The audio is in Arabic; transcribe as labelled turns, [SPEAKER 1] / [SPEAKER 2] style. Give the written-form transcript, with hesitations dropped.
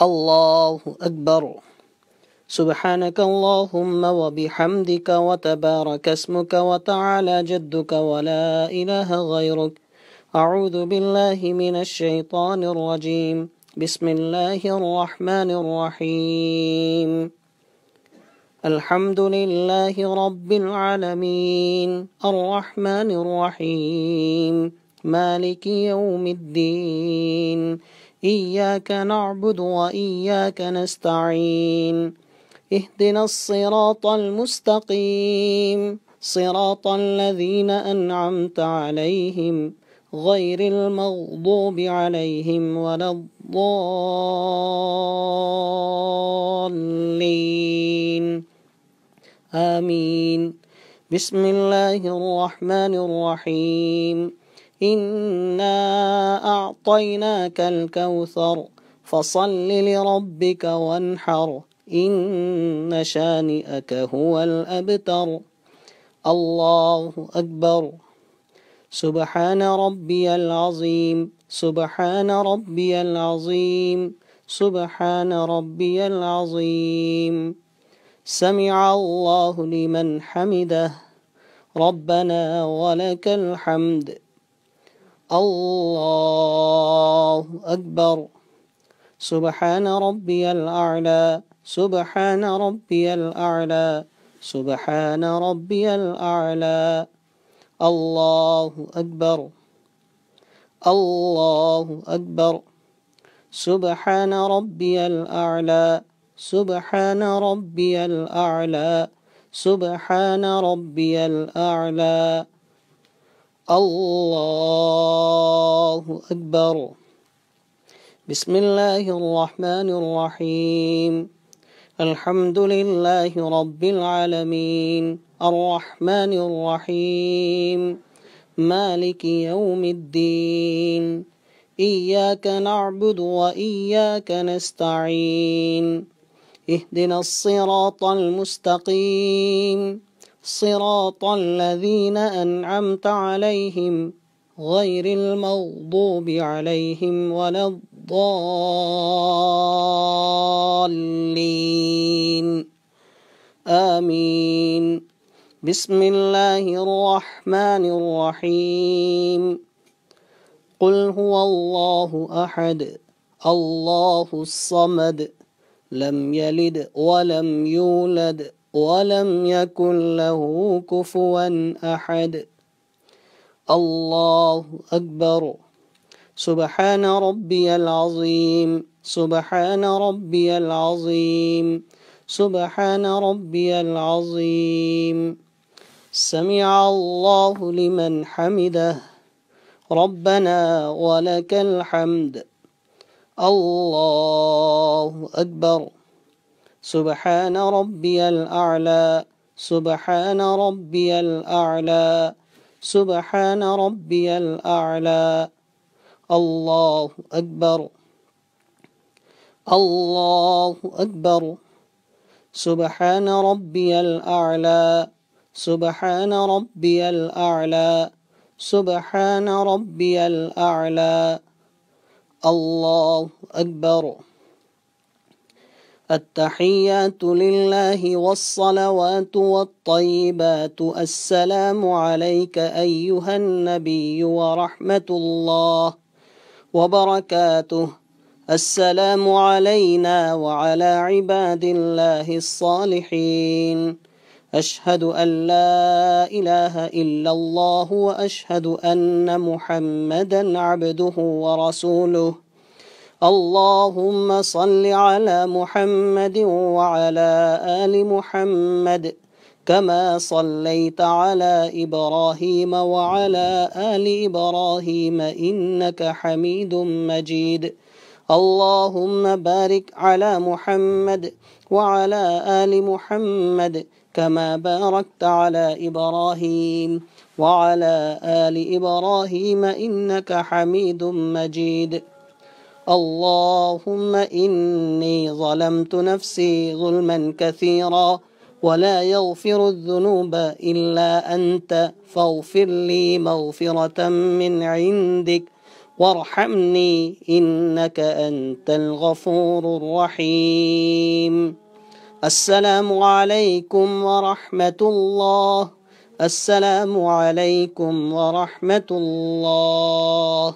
[SPEAKER 1] الله أكبر. سبحانك اللهم وبحمدك وتبارك اسمك وتعالى جدك ولا إله غيرك. أعوذ بالله من الشيطان الرجيم. بسم الله الرحمن الرحيم. الحمد لله رب العالمين الرحمن الرحيم مالك يوم الدين. إياك نعبد وإياك نستعين. اهدنا الصراط المستقيم صراط الذين أنعمت عليهم غير المغضوب عليهم ولا الضالين آمين. بسم الله الرحمن الرحيم. إنا أعطيناك الكوثر فصل لربك وانحر إن شانئك هو الأبتر. الله أكبر. سبحان ربي العظيم سبحان ربي العظيم سبحان ربي العظيم. سمع الله لمن حمده ربنا ولك الحمد. الله أكبر. سبحان ربي الأعلى سبحان ربي الأعلى سبحان ربي الأعلى. الله أكبر. الله أكبر. سبحان ربي الأعلى سبحان ربي الأعلى سبحان ربي الأعلى. الله أكبر. بسم الله الرحمن الرحيم. الحمد لله رب العالمين الرحمن الرحيم مالك يوم الدين. إياك نعبد وإياك نستعين. اهدنا الصراط المستقيم صراط الذين أنعمت عليهم غير المغضوب عليهم ولا الضالين آمين. بسم الله الرحمن الرحيم. قل هو الله أحد الله الصمد لم يلد ولم يولد ولم يكن له كفوا أحد. الله أكبر. سبحان ربي العظيم سبحان ربي العظيم سبحان ربي العظيم. سمع الله لمن حمده ربنا ولك الحمد. الله أكبر. سبحان ربي الأعلى سبحان ربي الأعلى سبحان ربي الأعلى. الله أكبر. الله أكبر. سبحان ربي الأعلى سبحان ربي الأعلى سبحان ربي الأعلى. الله أكبر. التحيات لله والصلوات والطيبات. السلام عليك أيها النبي ورحمة الله وبركاته. السلام علينا وعلى عباد الله الصالحين. أشهد أن لا إله إلا الله وأشهد أن محمدا عبده ورسوله. اللهم صل على محمد وعلى آل محمد كما صليت على إبراهيم وعلى آل إبراهيم إنك حميد مجيد. اللهم بارك على محمد وعلى آل محمد كما باركت على إبراهيم وعلى آل إبراهيم إنك حميد مجيد. اللهم إني ظلمت نفسي ظلما كثيرا ولا يغفر الذنوب إلا أنت فاغفر لي مغفرة من عندك وارحمني إنك أنت الغفور الرحيم. السلام عليكم ورحمة الله. السلام عليكم ورحمة الله.